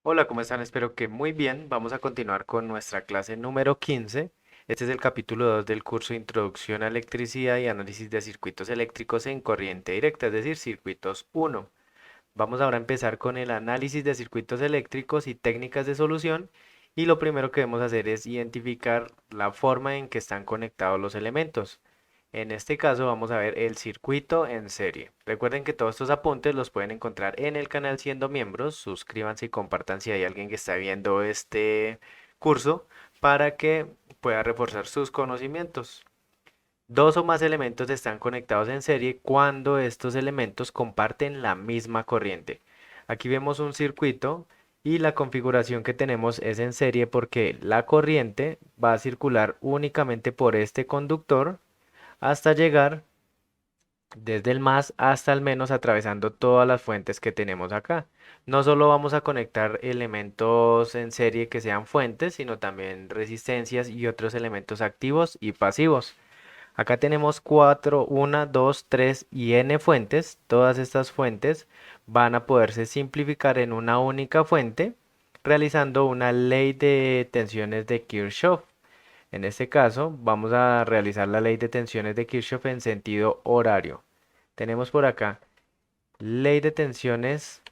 Hola, ¿cómo están? Espero que muy bien. Vamos a continuar con nuestra clase número 15. Este es el capítulo 2 del curso Introducción a Electricidad y Análisis de Circuitos Eléctricos en Corriente Directa, es decir, circuitos 1. Vamos ahora a empezar con el análisis de circuitos eléctricos y técnicas de solución. Y lo primero que debemos hacer es identificar la forma en que están conectados los elementos. En este caso vamos a ver el circuito en serie. Recuerden que todos estos apuntes los pueden encontrar en el canal siendo miembros. Suscríbanse y compartan si hay alguien que está viendo este curso para que pueda reforzar sus conocimientos. Dos o más elementos están conectados en serie cuando estos elementos comparten la misma corriente. Aquí vemos un circuito y la configuración que tenemos es en serie porque la corriente va a circular únicamente por este conductor hasta llegar desde el más hasta el menos atravesando todas las fuentes que tenemos acá. No solo vamos a conectar elementos en serie que sean fuentes, sino también resistencias y otros elementos activos y pasivos. Acá tenemos 4, 1, 2, 3 y n fuentes. Todas estas fuentes van a poderse simplificar en una única fuente realizando una ley de tensiones de Kirchhoff. En este caso, vamos a realizar la ley de tensiones de Kirchhoff en sentido horario. Tenemos por acá ley de tensiones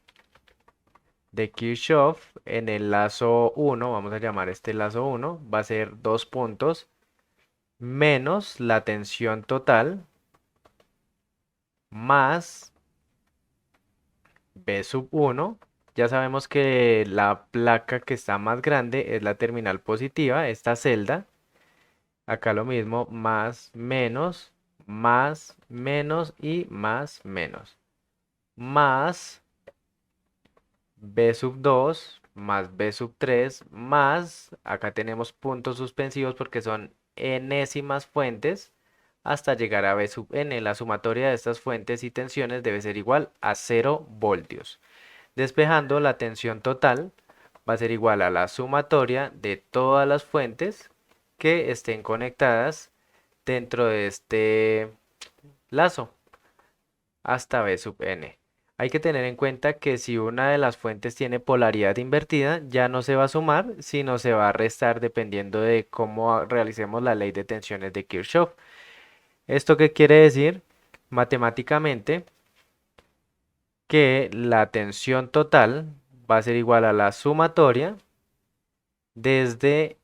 de Kirchhoff en el lazo 1, vamos a llamar este lazo 1, va a ser dos puntos menos la tensión total más B sub 1. Ya sabemos que la placa que está más grande es la terminal positiva, esta celda. Acá lo mismo, más, menos y más, menos. Más B sub 2 más B sub 3 más, acá tenemos puntos suspensivos porque son enésimas fuentes hasta llegar a B sub n. La sumatoria de estas fuentes y tensiones debe ser igual a 0 voltios. Despejando, la tensión total va a ser igual a la sumatoria de todas las fuentes que estén conectadas dentro de este lazo hasta B sub n. Hay que tener en cuenta que si una de las fuentes tiene polaridad invertida, ya no se va a sumar, sino se va a restar dependiendo de cómo realicemos la ley de tensiones de Kirchhoff. ¿Esto qué quiere decir? Matemáticamente, que la tensión total va a ser igual a la sumatoria desde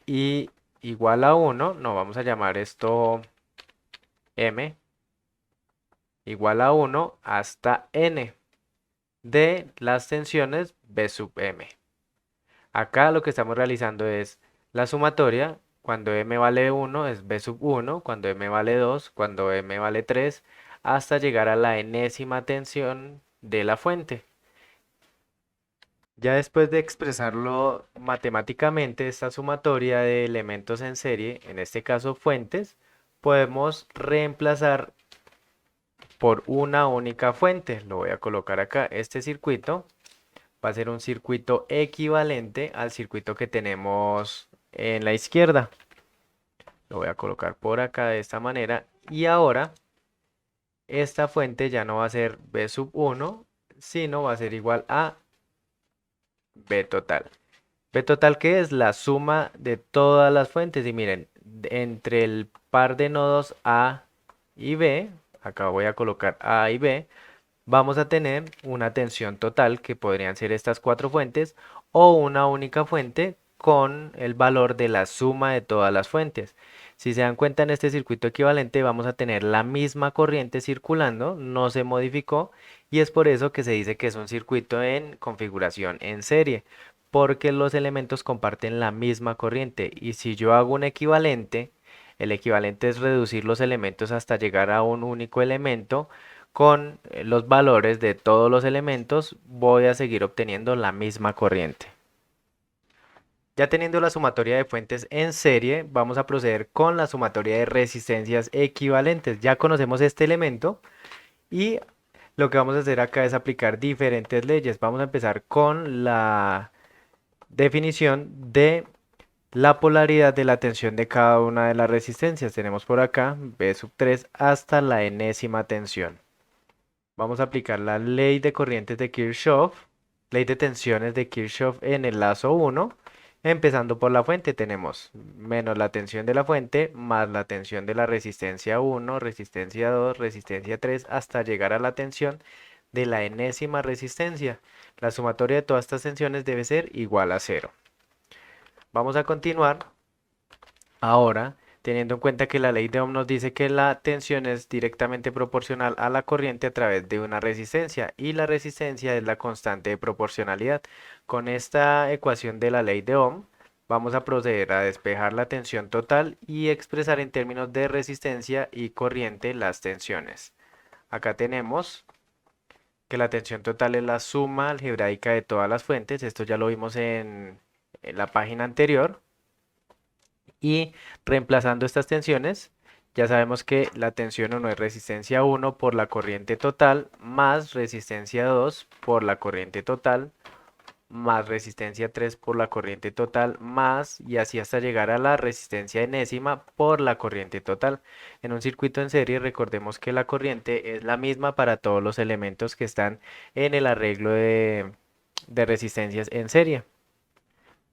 I igual a 1, no, vamos a llamar esto M, igual a 1 hasta N de las tensiones B sub M. Acá lo que estamos realizando es la sumatoria. Cuando M vale 1 es B sub 1, cuando M vale 2, cuando M vale 3, hasta llegar a la enésima tensión de la fuente. Ya después de expresarlo matemáticamente, esta sumatoria de elementos en serie, en este caso fuentes, podemos reemplazar por una única fuente. Lo voy a colocar acá. Este circuito va a ser un circuito equivalente al circuito que tenemos en la izquierda. Lo voy a colocar por acá de esta manera. Y ahora esta fuente ya no va a ser B sub 1, sino va a ser igual a B total. B total que es la suma de todas las fuentes. Y miren, entre el par de nodos A y B, acá voy a colocar A y B, vamos a tener una tensión total que podrían ser estas cuatro fuentes o una única fuente con el valor de la suma de todas las fuentes. Si se dan cuenta en este circuito equivalente vamos a tener la misma corriente circulando, no se modificó y es por eso que se dice que es un circuito en configuración en serie, porque los elementos comparten la misma corriente y si yo hago un equivalente, el equivalente es reducir los elementos hasta llegar a un único elemento con los valores de todos los elementos voy a seguir obteniendo la misma corriente. Ya teniendo la sumatoria de fuentes en serie, vamos a proceder con la sumatoria de resistencias equivalentes. Ya conocemos este elemento y lo que vamos a hacer acá es aplicar diferentes leyes. Vamos a empezar con la definición de la polaridad de la tensión de cada una de las resistencias. Tenemos por acá B sub 3 hasta la enésima tensión. Vamos a aplicar la ley de corrientes de Kirchhoff. Ley de tensiones de Kirchhoff en el lazo 1. Empezando por la fuente tenemos menos la tensión de la fuente más la tensión de la resistencia 1, resistencia 2, resistencia 3 hasta llegar a la tensión de la enésima resistencia. La sumatoria de todas estas tensiones debe ser igual a 0. Vamos a continuar ahora teniendo en cuenta que la ley de Ohm nos dice que la tensión es directamente proporcional a la corriente a través de una resistencia y la resistencia es la constante de proporcionalidad. Con esta ecuación de la ley de Ohm vamos a proceder a despejar la tensión total y expresar en términos de resistencia y corriente las tensiones. Acá tenemos que la tensión total es la suma algebraica de todas las fuentes. Esto ya lo vimos en la página anterior. Y reemplazando estas tensiones, ya sabemos que la tensión 1 es resistencia 1 por la corriente total más resistencia 2 por la corriente total más resistencia 3 por la corriente total más y así hasta llegar a la resistencia enésima por la corriente total. En un circuito en serie recordemos que la corriente es la misma para todos los elementos que están en el arreglo de resistencias en serie.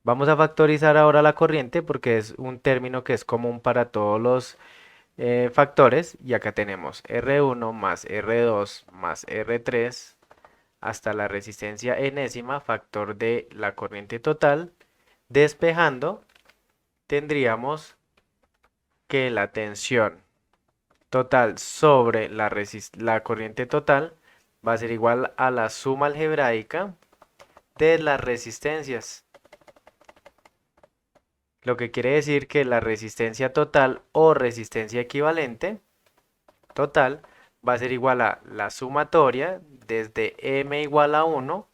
Vamos a factorizar ahora la corriente porque es un término que es común para todos los factores y acá tenemos R1 más R2 más R3 hasta la resistencia enésima factor de la corriente total. Despejando tendríamos que la tensión total sobre la corriente total va a ser igual a la suma algebraica de las resistencias. Lo que quiere decir que la resistencia total o resistencia equivalente total va a ser igual a la sumatoria desde m igual a 1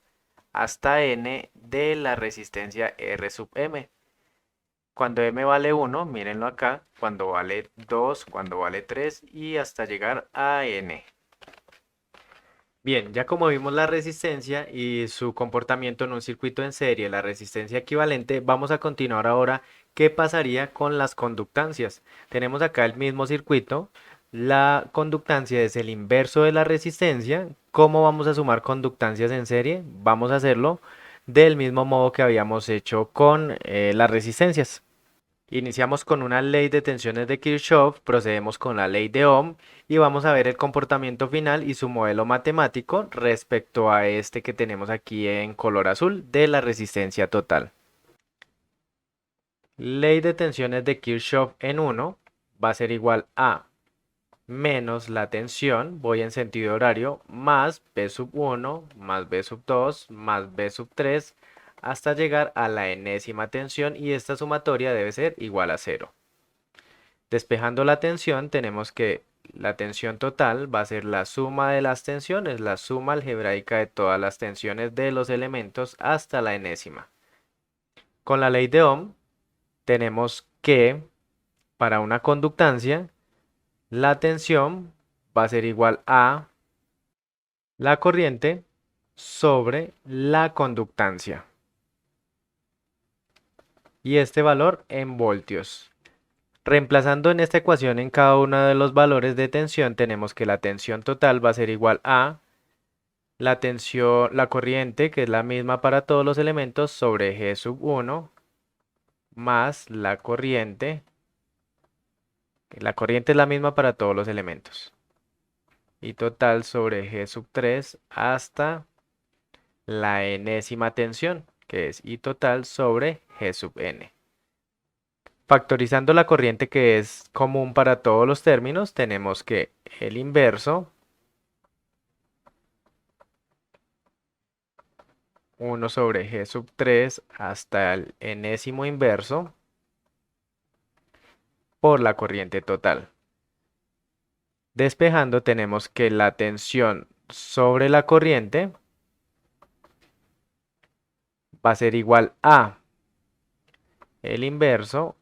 hasta n de la resistencia R sub m. Cuando m vale 1, mírenlo acá, cuando vale 2, cuando vale 3 y hasta llegar a n. Bien, ya como vimos la resistencia y su comportamiento en un circuito en serie, la resistencia equivalente, vamos a continuar ahora qué pasaría con las conductancias. Tenemos acá el mismo circuito, la conductancia es el inverso de la resistencia. ¿Cómo vamos a sumar conductancias en serie? Vamos a hacerlo del mismo modo que habíamos hecho con las resistencias. Iniciamos con una ley de tensiones de Kirchhoff, procedemos con la ley de Ohm y vamos a ver el comportamiento final y su modelo matemático respecto a este que tenemos aquí en color azul de la resistencia total. Ley de tensiones de Kirchhoff en 1 va a ser igual a menos la tensión, voy en sentido horario, más B sub 1, más B sub 2, más B sub 3, hasta llegar a la enésima tensión y esta sumatoria debe ser igual a 0. Despejando la tensión tenemos que la tensión total va a ser la suma de las tensiones, la suma algebraica de todas las tensiones de los elementos hasta la enésima. Con la ley de Ohm tenemos que para una conductancia la tensión va a ser igual a la corriente sobre la conductancia. Y este valor en voltios. Reemplazando en esta ecuación en cada uno de los valores de tensión, tenemos que la tensión total va a ser igual a la tensión, la corriente, que es la misma para todos los elementos, sobre G sub 1, más la corriente. La corriente es la misma para todos los elementos. Y total sobre G sub 3 hasta la enésima tensión, que es I total sobre G sub n. Factorizando la corriente que es común para todos los términos, tenemos que el inverso, 1 sobre G sub 3 hasta el enésimo inverso, por la corriente total. Despejando tenemos que la tensión sobre la corriente va a ser igual a el inverso,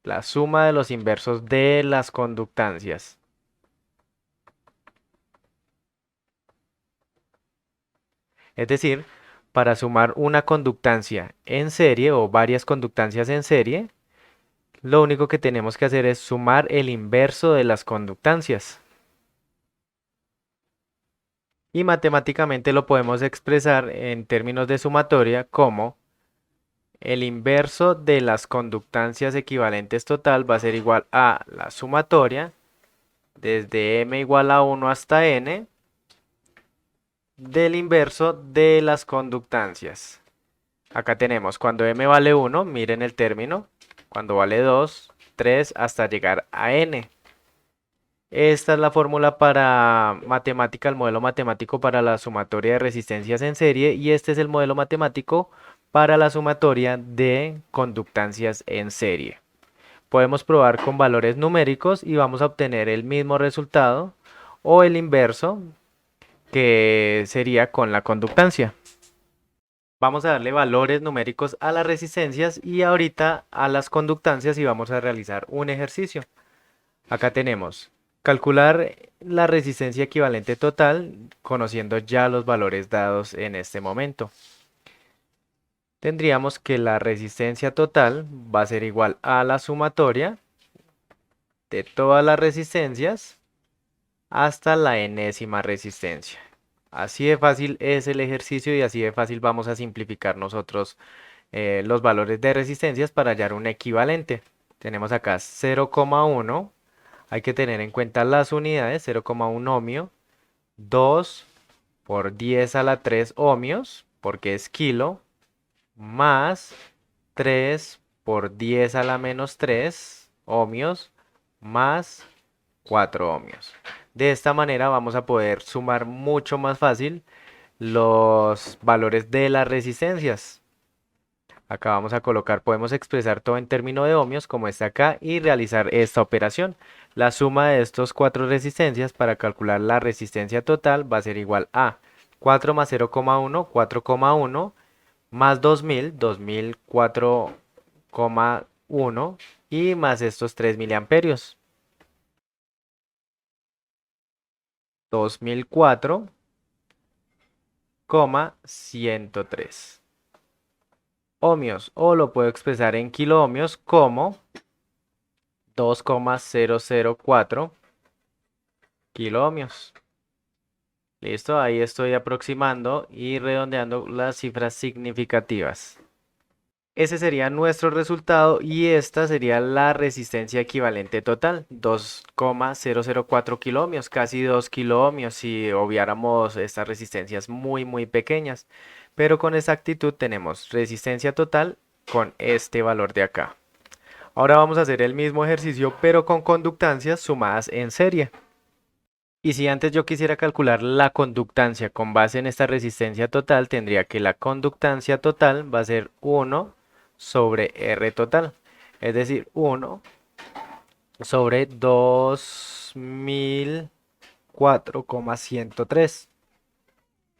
la suma de los inversos de las conductancias. Es decir, para sumar una conductancia en serie o varias conductancias en serie, lo único que tenemos que hacer es sumar el inverso de las conductancias. y matemáticamente lo podemos expresar en términos de sumatoria como el inverso de las conductancias equivalentes total va a ser igual a la sumatoria desde m igual a 1 hasta n del inverso de las conductancias. Acá tenemos cuando m vale 1, miren el término, cuando vale 2, 3 hasta llegar a n. Esta es la fórmula para matemática, el modelo matemático para la sumatoria de resistencias en serie y este es el modelo matemático para la sumatoria de conductancias en serie. Podemos probar con valores numéricos y vamos a obtener el mismo resultado o el inverso que sería con la conductancia. Vamos a darle valores numéricos a las resistencias y ahorita a las conductancias y vamos a realizar un ejercicio. Acá tenemos calcular la resistencia equivalente total conociendo ya los valores dados en este momento. Tendríamos que la resistencia total va a ser igual a la sumatoria de todas las resistencias hasta la enésima resistencia. Así de fácil es el ejercicio y así de fácil vamos a simplificar nosotros los valores de resistencias para hallar un equivalente. Tenemos acá 0,1. Hay que tener en cuenta las unidades, 0,1 ohmio, 2 por 10 a la 3 ohmios, porque es kilo, más 3 por 10 a la menos 3 ohmios, más 4 ohmios. De esta manera vamos a poder sumar mucho más fácil los valores de las resistencias. Acá vamos a colocar, podemos expresar todo en términos de ohmios como está acá y realizar esta operación. La suma de estos cuatro resistencias para calcular la resistencia total va a ser igual a 4 más 0,1, 4,1 más 2000, 2000, 4,1 y más estos 3 miliamperios. 2004,103 ohmios o lo puedo expresar en kiloohmios como 2,004 kiloohmios. Listo, ahí estoy aproximando y redondeando las cifras significativas. Ese sería nuestro resultado y esta sería la resistencia equivalente total, 2,004 kiloohmios, casi 2 kiloohmios si obviáramos estas resistencias muy pequeñas. Pero con exactitud tenemos resistencia total con este valor de acá. Ahora vamos a hacer el mismo ejercicio pero con conductancias sumadas en serie. Y si antes yo quisiera calcular la conductancia con base en esta resistencia total, tendría que la conductancia total va a ser 1 sobre R total. Es decir, 1 sobre 2004,103.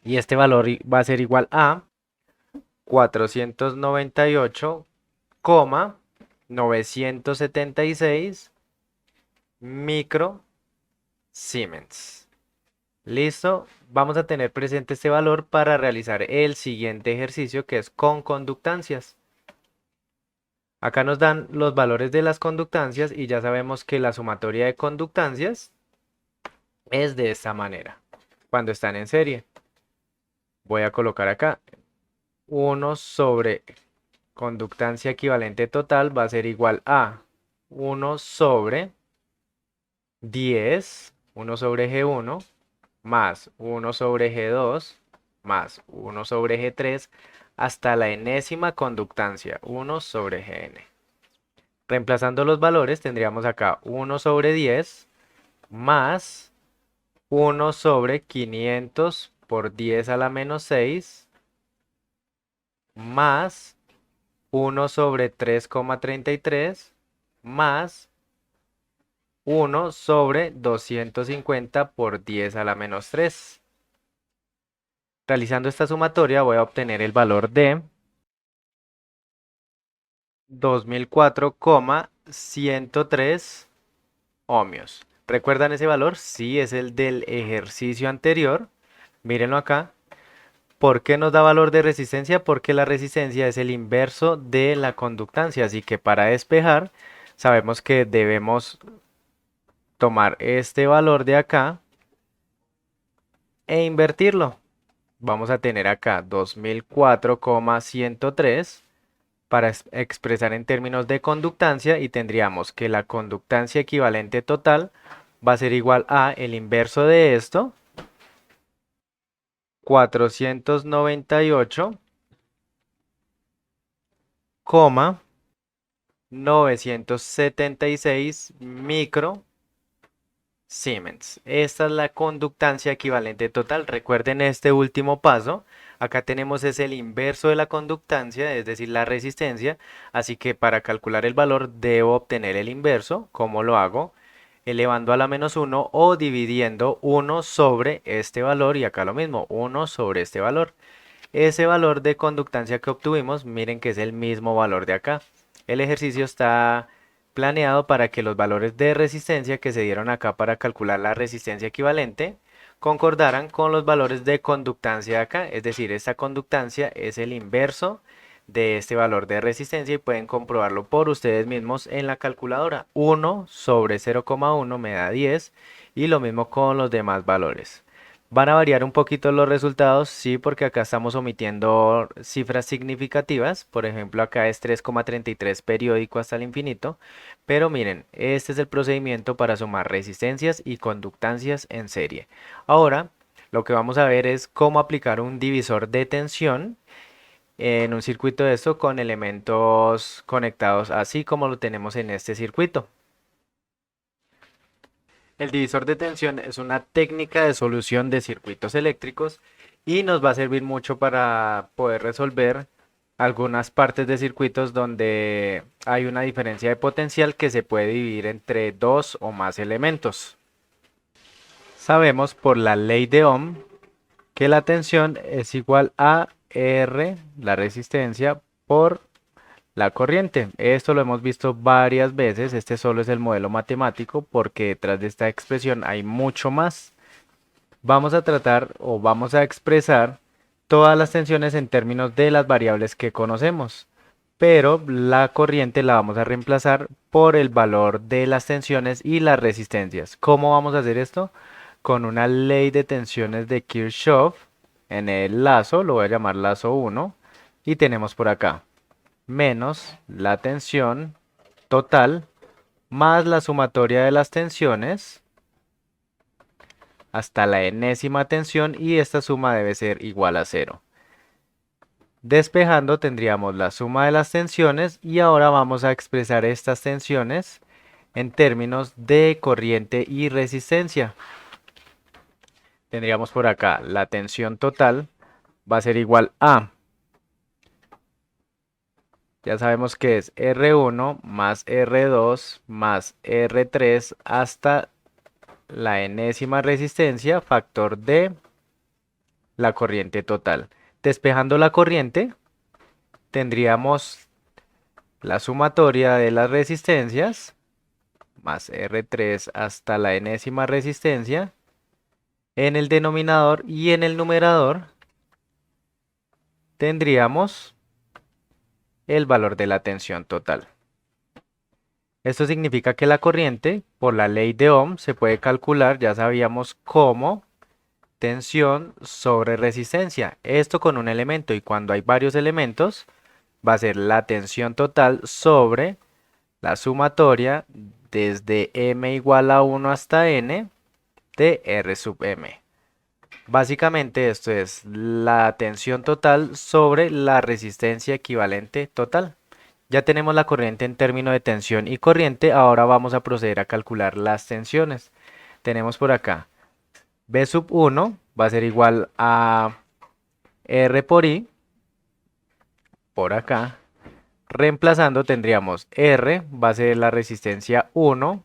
Y este valor va a ser igual a 498,976 micro Siemens. Listo, vamos a tener presente este valor para realizar el siguiente ejercicio que es con conductancias. Acá nos dan los valores de las conductancias y ya sabemos que la sumatoria de conductancias es de esta manera cuando están en serie. Voy a colocar acá 1 sobre conductancia equivalente total va a ser igual a 1 sobre 10, 1 sobre G1 más 1 sobre G2 más 1 sobre G3 hasta la enésima conductancia, 1 sobre Gn. Reemplazando los valores tendríamos acá 1 sobre 10 más 1 sobre 500 por 10 a la menos 6 más 1 sobre 3,33 más 1 sobre 250 por 10 a la menos 3. Realizando esta sumatoria voy a obtener el valor de 2004,103 ohmios. ¿Recuerdan ese valor? Sí, es el del ejercicio anterior. Mírenlo acá. ¿Por qué nos da valor de resistencia? Porque la resistencia es el inverso de la conductancia. Así que para despejar, sabemos que debemos tomar este valor de acá e invertirlo. Vamos a tener acá 2004,103 para expresar en términos de conductancia y tendríamos que la conductancia equivalente total va a ser igual a el inverso de esto, 498,976 micro Siemens. Esta es la conductancia equivalente total. Recuerden este último paso. Acá tenemos es el inverso de la conductancia, es decir, la resistencia. Así que para calcular el valor debo obtener el inverso. ¿Cómo lo hago? Elevando a la menos 1 o dividiendo 1 sobre este valor y acá lo mismo, 1 sobre este valor. Ese valor de conductancia que obtuvimos, miren que es el mismo valor de acá. El ejercicio está planeado para que los valores de resistencia que se dieron acá para calcular la resistencia equivalente concordaran con los valores de conductancia de acá. Es decir, esta conductancia es el inverso de este valor de resistencia y pueden comprobarlo por ustedes mismos en la calculadora. 1 sobre 0,1 me da 10 y lo mismo con los demás valores. Van a variar un poquito los resultados, sí, porque acá estamos omitiendo cifras significativas. Por ejemplo, acá es 3,33 periódico hasta el infinito. Pero miren, este es el procedimiento para sumar resistencias y conductancias en serie. Ahora, lo que vamos a ver es cómo aplicar un divisor de tensión en un circuito de esto con elementos conectados así como lo tenemos en este circuito. El divisor de tensión es una técnica de solución de circuitos eléctricos y nos va a servir mucho para poder resolver algunas partes de circuitos donde hay una diferencia de potencial que se puede dividir entre dos o más elementos. Sabemos por la ley de Ohm que la tensión es igual a R, la resistencia, por la corriente. Esto lo hemos visto varias veces. Este solo es el modelo matemático porque detrás de esta expresión hay mucho más. Vamos a tratar o vamos a expresar todas las tensiones en términos de las variables que conocemos. Pero la corriente la vamos a reemplazar por el valor de las tensiones y las resistencias. ¿Cómo vamos a hacer esto? Con una ley de tensiones de Kirchhoff en el lazo, lo voy a llamar lazo 1, y tenemos por acá menos la tensión total más la sumatoria de las tensiones hasta la enésima tensión y esta suma debe ser igual a cero. Despejando tendríamos la suma de las tensiones y ahora vamos a expresar estas tensiones en términos de corriente y resistencia. Tendríamos por acá la tensión total va a ser igual a, ya sabemos que es R1 más R2 más R3 hasta la enésima resistencia, factor de la corriente total. Despejando la corriente, tendríamos la sumatoria de las resistencias, más R3 hasta la enésima resistencia, en el denominador y en el numerador tendríamos el valor de la tensión total. Esto significa que la corriente, por la ley de Ohm, se puede calcular, ya sabíamos cómo, tensión sobre resistencia. Esto con un elemento y cuando hay varios elementos va a ser la tensión total sobre la sumatoria desde m igual a 1 hasta n de R sub m. Básicamente esto es la tensión total sobre la resistencia equivalente total. Ya tenemos la corriente en términos de tensión y corriente, ahora vamos a proceder a calcular las tensiones. Tenemos por acá B sub 1 va a ser igual a R por I, por acá. Reemplazando tendríamos R va a ser la resistencia 1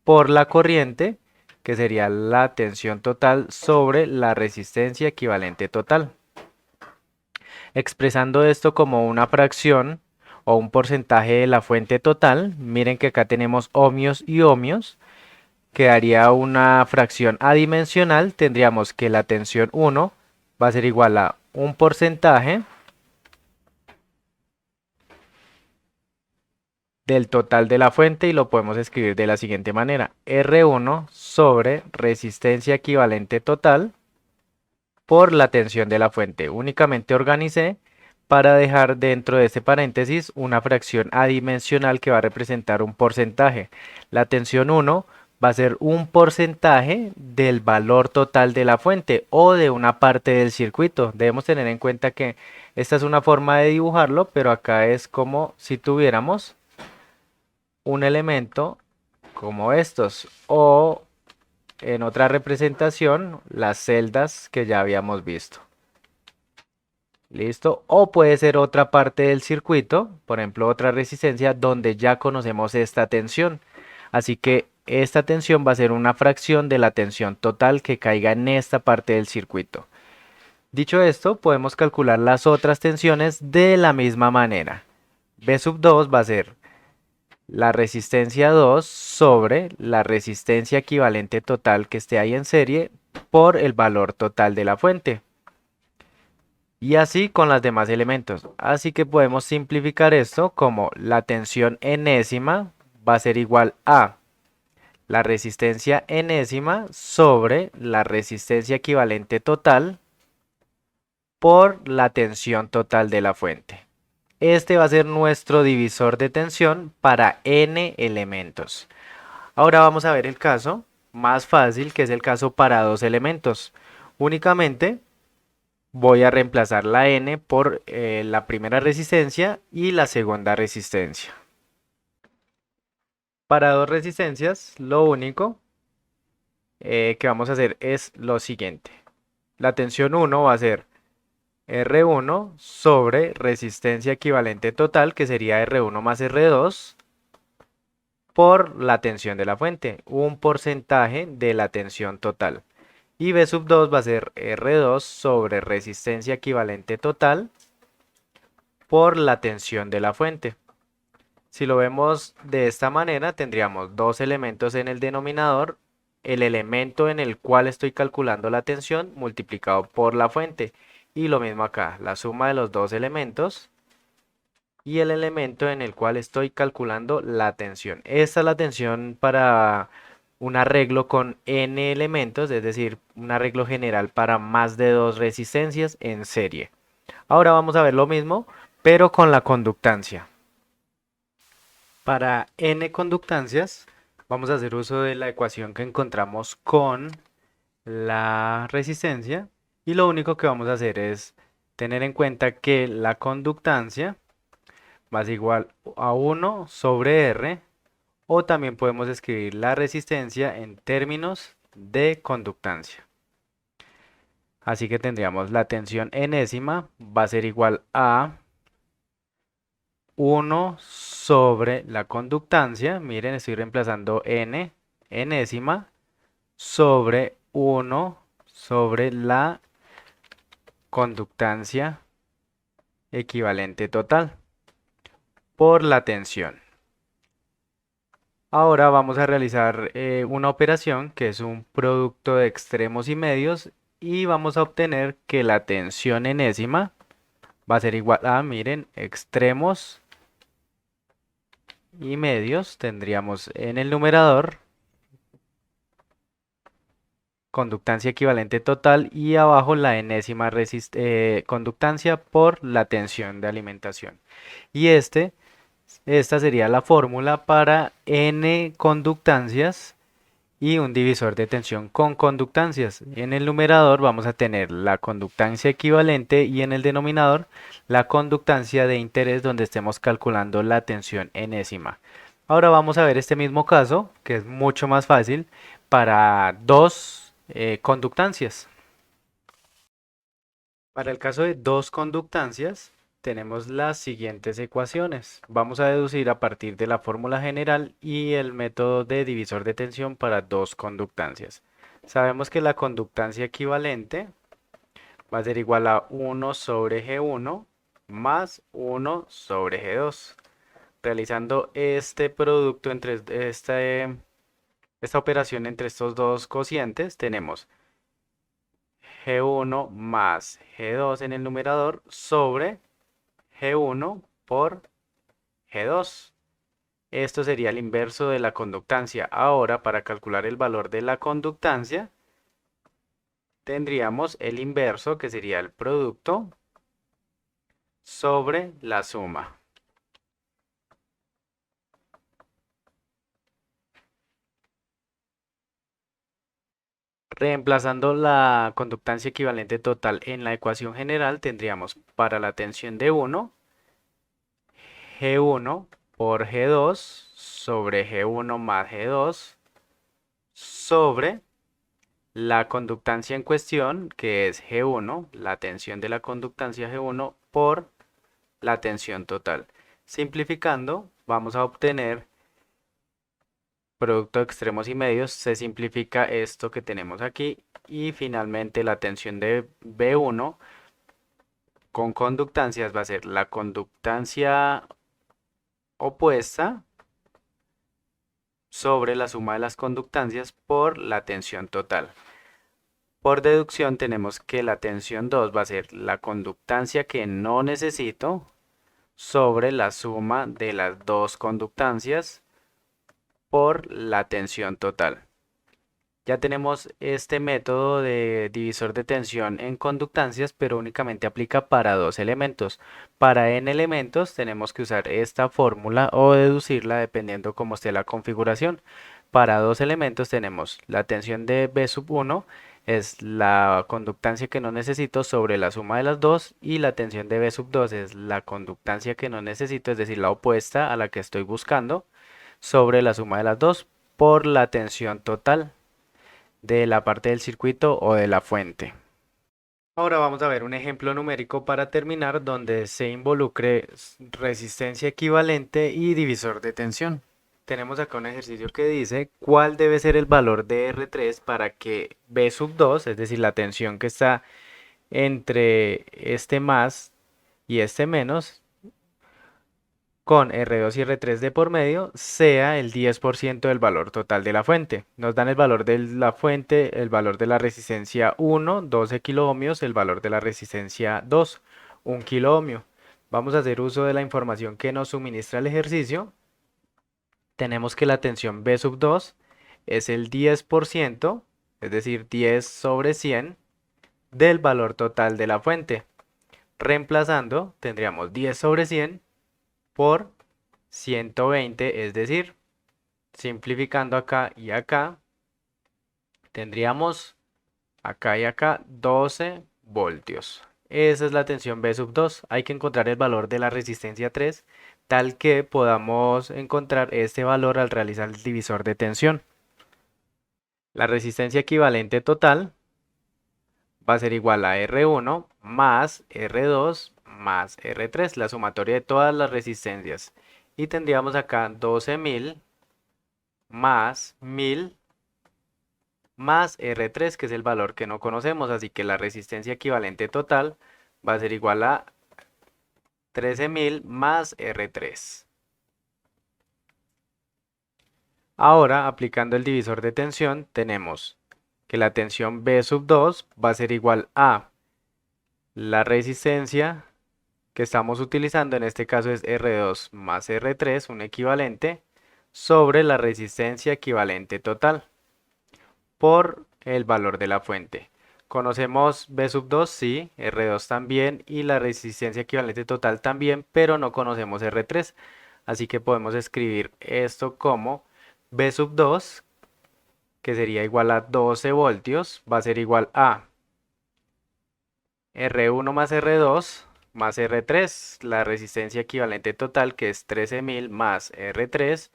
por la corriente, que sería la tensión total sobre la resistencia equivalente total. Expresando esto como una fracción o un porcentaje de la fuente total, miren que acá tenemos ohmios y ohmios, quedaría una fracción adimensional, tendríamos que la tensión 1 va a ser igual a un porcentaje del total de la fuente y lo podemos escribir de la siguiente manera: R1 sobre resistencia equivalente total por la tensión de la fuente. Únicamente organicé para dejar dentro de este paréntesis una fracción adimensional que va a representar un porcentaje. La tensión 1 va a ser un porcentaje del valor total de la fuente o de una parte del circuito. Debemos tener en cuenta que esta es una forma de dibujarlo, pero acá es como si tuviéramos un elemento como estos o en otra representación las celdas que ya habíamos visto. ¿Listo? O puede ser otra parte del circuito, por ejemplo, otra resistencia donde ya conocemos esta tensión. Así que esta tensión va a ser una fracción de la tensión total que caiga en esta parte del circuito. Dicho esto, podemos calcular las otras tensiones de la misma manera. B sub 2 va a ser la resistencia 2 sobre la resistencia equivalente total que esté ahí en serie por el valor total de la fuente. Y así con los demás elementos. Así que podemos simplificar esto como la tensión enésima va a ser igual a la resistencia enésima sobre la resistencia equivalente total por la tensión total de la fuente. Este va a ser nuestro divisor de tensión para n elementos. Ahora vamos a ver el caso más fácil, que es el caso para dos elementos. Únicamente voy a reemplazar la n por la primera resistencia y la segunda resistencia. Para dos resistencias, lo único que vamos a hacer es lo siguiente. La tensión 1 va a ser R1 sobre resistencia equivalente total, que sería R1 más R2, por la tensión de la fuente, un porcentaje de la tensión total. Y B sub 2 va a ser R2 sobre resistencia equivalente total por la tensión de la fuente. Si lo vemos de esta manera, tendríamos dos elementos en el denominador, el elemento en el cual estoy calculando la tensión multiplicado por la fuente. Y lo mismo acá, la suma de los dos elementos y el elemento en el cual estoy calculando la tensión. Esta es la tensión para un arreglo con n elementos, es decir, un arreglo general para más de dos resistencias en serie. Ahora vamos a ver lo mismo, pero con la conductancia. Para n conductancias, vamos a hacer uso de la ecuación que encontramos con la resistencia y lo único que vamos a hacer es tener en cuenta que la conductancia va a ser igual a 1 sobre R, o también podemos escribir la resistencia en términos de conductancia. Así que tendríamos la tensión enésima va a ser igual a 1 sobre la conductancia. Miren, estoy reemplazando n enésima sobre 1 sobre la conductancia equivalente total por la tensión. Ahora vamos a realizar una operación que es un producto de extremos y medios y vamos a obtener que la tensión enésima va a ser igual a, miren, extremos y medios. Tendríamos en el numerador conductancia equivalente total y abajo la enésima conductancia por la tensión de alimentación. Y esta sería la fórmula para n conductancias y un divisor de tensión con conductancias. En el numerador vamos a tener la conductancia equivalente y en el denominador la conductancia de interés donde estemos calculando la tensión enésima. Ahora vamos a ver este mismo caso que es mucho más fácil para dos conductancias. Para el caso de dos conductancias, tenemos las siguientes ecuaciones. Vamos a deducir a partir de la fórmula general y el método de divisor de tensión para dos conductancias. Sabemos que la conductancia equivalente va a ser igual a 1 sobre G1 más 1 sobre G2. Realizando este producto entre esta operación entre estos dos cocientes, tenemos G1 más G2 en el numerador sobre G1 por G2. Esto sería el inverso de la conductancia. Ahora, para calcular el valor de la conductancia, tendríamos el inverso, que sería el producto sobre la suma. Reemplazando la conductancia equivalente total en la ecuación general, tendríamos para la tensión de 1, G1 por G2 sobre G1 más G2 sobre la conductancia en cuestión, que es G1, la tensión de la conductancia G1 por la tensión total. Simplificando, vamos a obtener producto de extremos y medios, se simplifica esto que tenemos aquí y finalmente la tensión de B1 con conductancias va a ser la conductancia opuesta sobre la suma de las conductancias por la tensión total. Por deducción tenemos que la tensión 2 va a ser la conductancia que no necesito sobre la suma de las dos conductancias por la tensión total. Ya tenemos este método de divisor de tensión en conductancias, pero únicamente aplica para dos elementos. Para n elementos tenemos que usar esta fórmula o deducirla dependiendo cómo esté la configuración. Para dos elementos tenemos la tensión de B sub 1 es la conductancia que no necesito sobre la suma de las dos y la tensión de B sub 2 es la conductancia que no necesito, es decir, la opuesta a la que estoy buscando sobre la suma de las dos por la tensión total de la parte del circuito o de la fuente. Ahora vamos a ver un ejemplo numérico para terminar donde se involucre resistencia equivalente y divisor de tensión. Tenemos acá un ejercicio que dice cuál debe ser el valor de R3 para que B sub 2, es decir, la tensión que está entre este más y este menos, con R2 y R3 de por medio sea el 10% del valor total de la fuente. Nos dan el valor de la fuente, el valor de la resistencia 1, 12 kiloohmios, el valor de la resistencia 2, 1 kiloohmio. Vamos a hacer uso de la información que nos suministra el ejercicio. Tenemos que la tensión B sub 2 es el 10%, es decir, 10 sobre 100 del valor total de la fuente. Reemplazando, tendríamos 10 sobre 100 por 120, es decir, simplificando acá y acá, tendríamos acá y acá 12 voltios. Esa es la tensión B sub 2. Hay que encontrar el valor de la resistencia 3, tal que podamos encontrar este valor al realizar el divisor de tensión. La resistencia equivalente total va a ser igual a R1 más R2 más R3, la sumatoria de todas las resistencias. Y tendríamos acá 12.000 más 1000 más R3, que es el valor que no conocemos, así que la resistencia equivalente total va a ser igual a 13.000 más R3. Ahora, aplicando el divisor de tensión, tenemos que la tensión B sub 2 va a ser igual a la resistencia que estamos utilizando, en este caso es R2 más R3, un equivalente, sobre la resistencia equivalente total por el valor de la fuente. Conocemos B sub 2, sí, R2 también y la resistencia equivalente total también, pero no conocemos R3. Así que podemos escribir esto como B sub 2, que sería igual a 12 voltios, va a ser igual a R1 más R2 más R3, la resistencia equivalente total que es 13.000 más R3,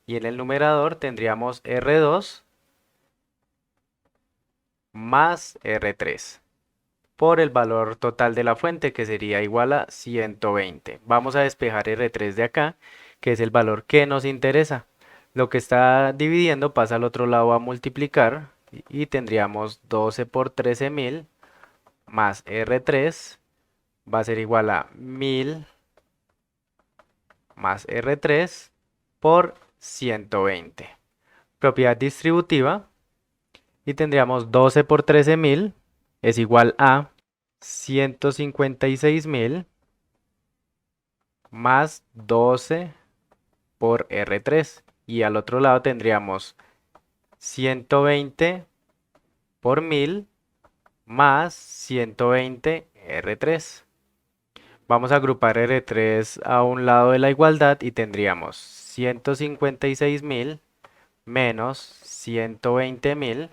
y en el numerador tendríamos R2 más R3 por el valor total de la fuente, que sería igual a 120. Vamos a despejar R3 de acá, que es el valor que nos interesa. Lo que está dividiendo pasa al otro lado a multiplicar y tendríamos 12 por 13.000 más R3 va a ser igual a 1000 más R3 por 120. Propiedad distributiva, y tendríamos 12 por 13.000 es igual a 156.000 más 12 por R3. Y al otro lado tendríamos 120 por 1000 más 120 R3. Vamos a agrupar R3 a un lado de la igualdad y tendríamos 156.000 menos 120.000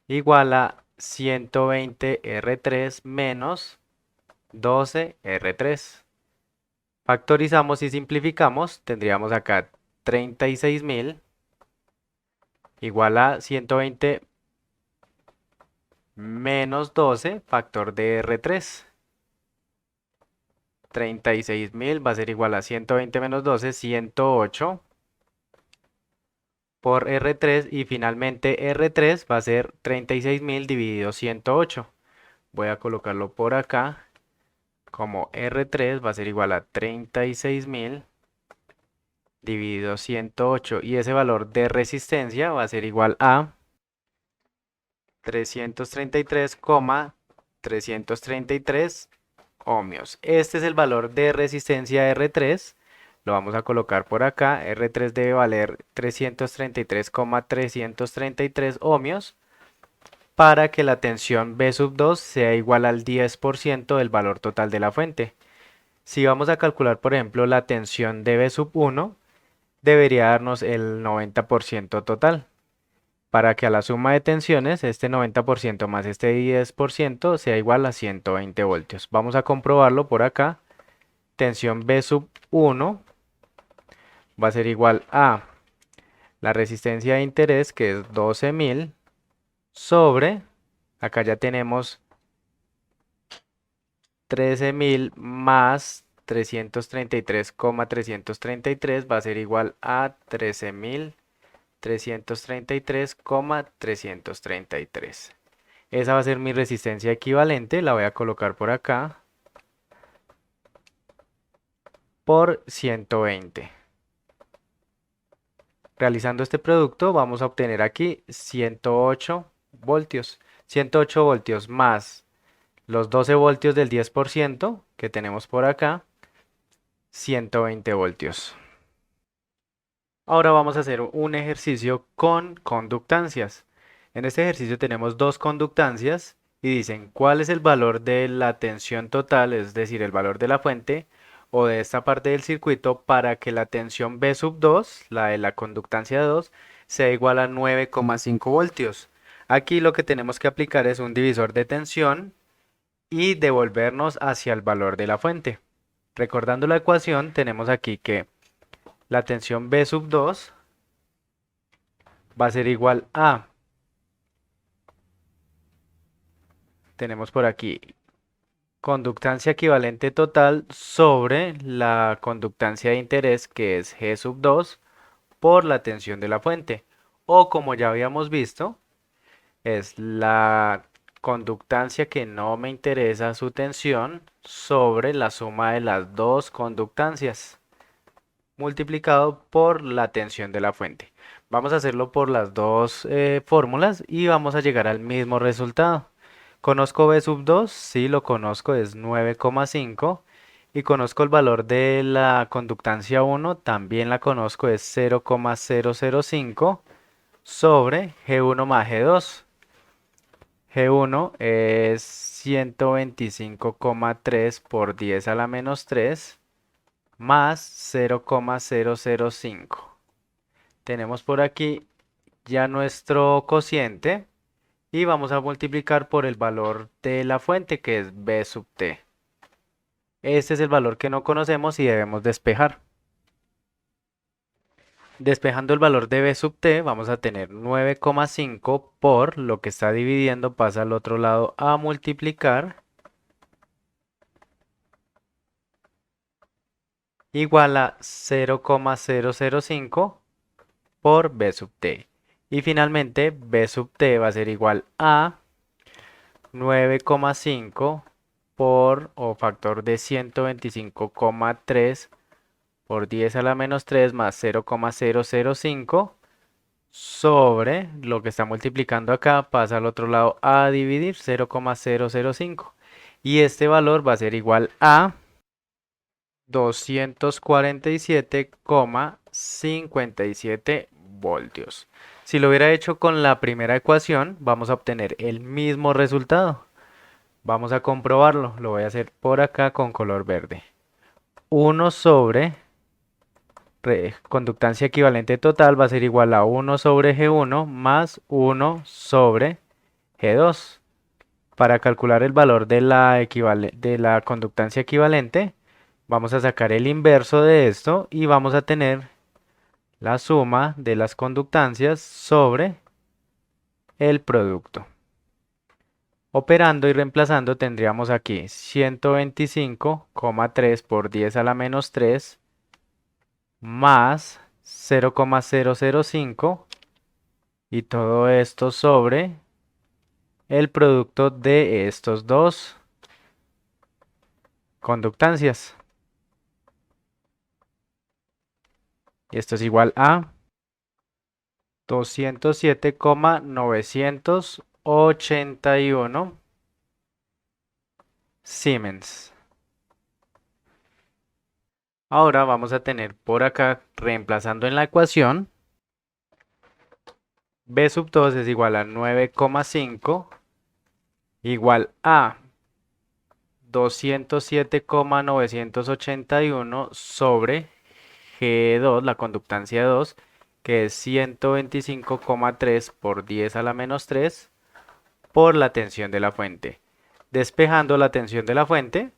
igual a 120 R3 menos 12 R3. Factorizamos y simplificamos, tendríamos acá 36.000 igual a 120 menos 12 factor de R3. 36.000 va a ser igual a 120 menos 12, 108 por R3 y finalmente R3 va a ser 36.000 dividido 108. Voy a colocarlo por acá como R3 va a ser igual a 36.000 dividido 108 y ese valor de resistencia va a ser igual a 333,333 ohmios. Este es el valor de resistencia R3. Lo vamos a colocar por acá. R3 debe valer 333,333 ohmios para que la tensión B sub 2 sea igual al 10% del valor total de la fuente. Si vamos a calcular, por ejemplo, la tensión de B sub 1, debería darnos el 90% total. Para que a la suma de tensiones, este 90% más este 10% sea igual a 120 voltios. Vamos a comprobarlo por acá. Tensión B sub 1 va a ser igual a la resistencia de interés, que es 12.000, sobre, acá ya tenemos 13.000 más 333,333 va a ser igual a 13.333,333. Esa va a ser mi resistencia equivalente, la voy a colocar por acá por 120. Realizando este producto vamos a obtener aquí 108 voltios. 108 voltios más los 12 voltios del 10% que tenemos por acá, 120 voltios. Ahora vamos a hacer un ejercicio con conductancias. En este ejercicio tenemos dos conductancias y dicen cuál es el valor de la tensión total, es decir, el valor de la fuente o de esta parte del circuito para que la tensión B sub 2, la de la conductancia 2, sea igual a 9,5 voltios. Aquí lo que tenemos que aplicar es un divisor de tensión y devolvernos hacia el valor de la fuente. Recordando la ecuación, tenemos aquí que la tensión B sub 2 va a ser igual a, tenemos por aquí, conductancia equivalente total sobre la conductancia de interés, que es G sub 2, por la tensión de la fuente. O como ya habíamos visto, es la conductancia que no me interesa su tensión sobre la suma de las dos conductancias multiplicado por la tensión de la fuente. Vamos a hacerlo por las dos fórmulas y vamos a llegar al mismo resultado. ¿Conozco B sub 2? Sí, lo conozco, es 9,5. Y conozco el valor de la conductancia 1, también la conozco, es 0,005 sobre G1 más G2. G1 es 125,3 por 10 a la menos 3 más 0,005. Tenemos por aquí ya nuestro cociente y vamos a multiplicar por el valor de la fuente, que es B sub t. Este es el valor que no conocemos y debemos despejar. Despejando el valor de B sub t vamos a tener 9,5 por lo que está dividiendo pasa al otro lado a multiplicar igual a 0,005 por B sub t. Y finalmente B sub t va a ser igual a 9,5 por o factor de 125,3 por 10 a la menos 3 más 0,005 sobre lo que está multiplicando acá pasa al otro lado a dividir 0,005. Y este valor va a ser igual a 247,57 voltios. Si lo hubiera hecho con la primera ecuación, vamos a obtener el mismo resultado. Vamos a comprobarlo. Lo voy a hacer por acá con color verde. 1 sobre conductancia equivalente total va a ser igual a 1 sobre G1 más 1 sobre G2. Para calcular el valor de la conductancia equivalente, vamos a sacar el inverso de esto y vamos a tener la suma de las conductancias sobre el producto. Operando y reemplazando tendríamos aquí 125,3 por 10 a la menos 3 más 0,005 y todo esto sobre el producto de estos dos conductancias. Y esto es igual a 207,981 Siemens. Ahora vamos a tener por acá, reemplazando en la ecuación, B sub 2 es igual a 9,5 igual a 207,981 sobre G2, la conductancia 2, que es 125,3 por 10 a la menos 3 por la tensión de la fuente. Despejando la tensión de la fuente,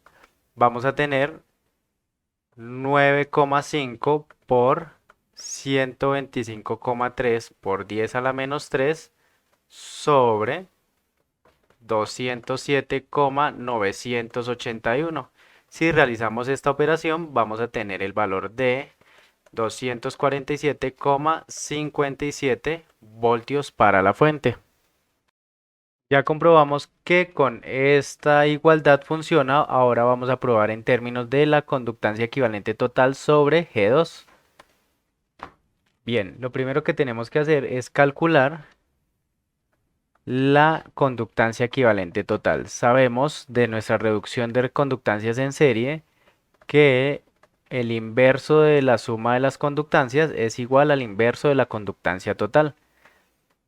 vamos a tener 9,5 por 125,3 por 10 a la menos 3 sobre 207,981. Si realizamos esta operación, vamos a tener el valor de 247,57 voltios para la fuente. Ya comprobamos que con esta igualdad funciona. Ahora vamos a probar en términos de la conductancia equivalente total sobre G2. Bien, lo primero que tenemos que hacer es calcular la conductancia equivalente total. Sabemos de nuestra reducción de conductancias en serie que el inverso de la suma de las conductancias es igual al inverso de la conductancia total.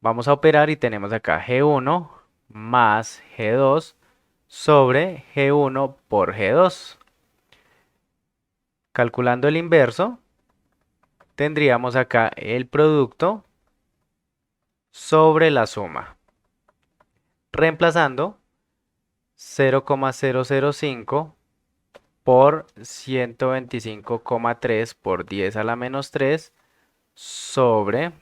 Vamos a operar y tenemos acá G1 más G2 sobre G1 por G2. Calculando el inverso, tendríamos acá el producto sobre la suma. Reemplazando 0,005 por 125,3 por 10 a la menos 3 sobre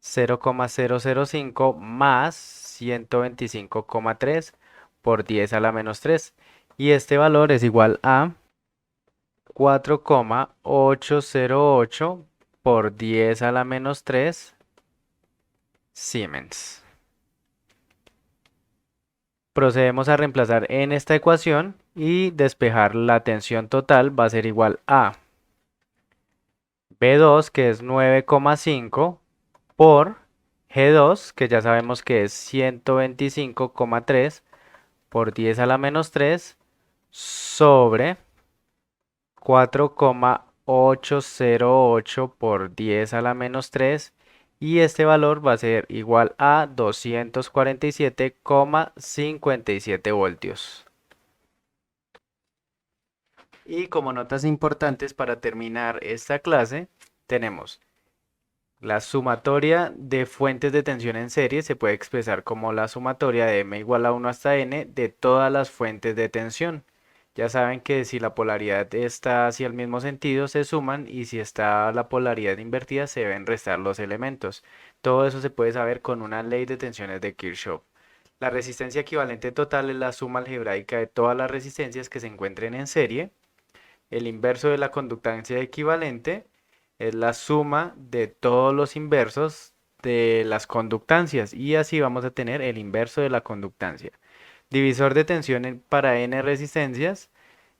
0,005 más 125,3 por 10 a la menos 3. Y este valor es igual a 4,808 por 10 a la menos 3 Siemens. Procedemos a reemplazar en esta ecuación y despejar la tensión total va a ser igual a B2, que es 9,5 por G2, que ya sabemos que es 125,3 por 10 a la menos 3 sobre 4,808 por 10 a la menos 3 y este valor va a ser igual a 247,57 voltios. Y como notas importantes para terminar esta clase, tenemos la sumatoria de fuentes de tensión en serie se puede expresar como la sumatoria de m igual a 1 hasta n de todas las fuentes de tensión. Ya saben que si la polaridad está hacia el mismo sentido se suman y si está la polaridad invertida se deben restar los elementos. Todo eso se puede saber con una ley de tensiones de Kirchhoff. La resistencia equivalente total es la suma algebraica de todas las resistencias que se encuentren en serie. El inverso de la conductancia equivalente es la suma de todos los inversos de las conductancias y así vamos a tener el inverso de la conductancia. Divisor de tensión para n resistencias,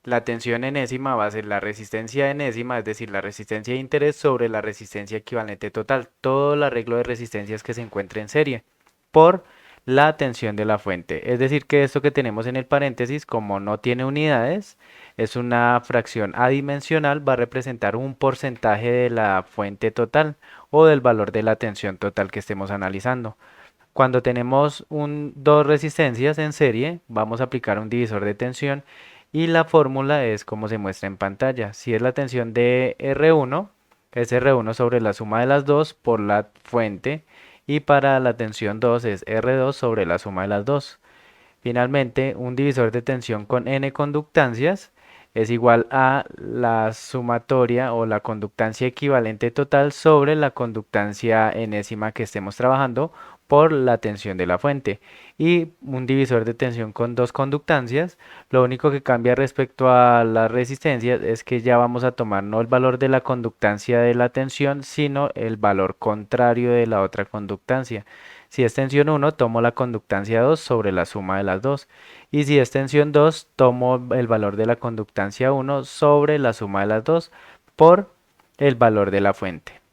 la tensión enésima va a ser la resistencia enésima, es decir, la resistencia de interés sobre la resistencia equivalente total, todo el arreglo de resistencias que se encuentre en serie, por la tensión de la fuente. Es decir, que esto que tenemos en el paréntesis, como no tiene unidades, es una fracción adimensional, va a representar un porcentaje de la fuente total o del valor de la tensión total que estemos analizando. Cuando tenemos dos resistencias en serie, vamos a aplicar un divisor de tensión y la fórmula es como se muestra en pantalla. Si es la tensión de R1, es R1 sobre la suma de las dos por la fuente, y para la tensión 2 es R2 sobre la suma de las dos. Finalmente, un divisor de tensión con n conductancias es igual a la sumatoria o la conductancia equivalente total sobre la conductancia enésima que estemos trabajando por la tensión de la fuente. Y un divisor de tensión con dos conductancias, lo único que cambia respecto a las resistencias es que ya vamos a tomar no el valor de la conductancia de la tensión, sino el valor contrario de la otra conductancia. Si es tensión 1, tomo la conductancia 2 sobre la suma de las dos. Y si es tensión 2, tomo el valor de la conductancia 1 sobre la suma de las dos por el valor de la fuente.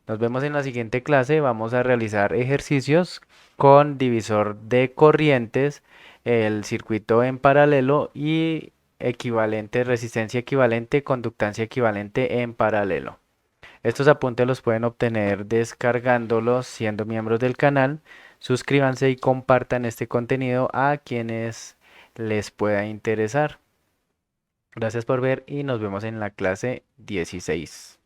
Nos vemos en la siguiente clase. Vamos a realizar ejercicios con divisor de corrientes, el circuito en paralelo y equivalente, resistencia equivalente, conductancia equivalente en paralelo. Estos apuntes los pueden obtener descargándolos siendo miembros del canal. Suscríbanse y compartan este contenido a quienes les pueda interesar. Gracias por ver y nos vemos en la clase 16.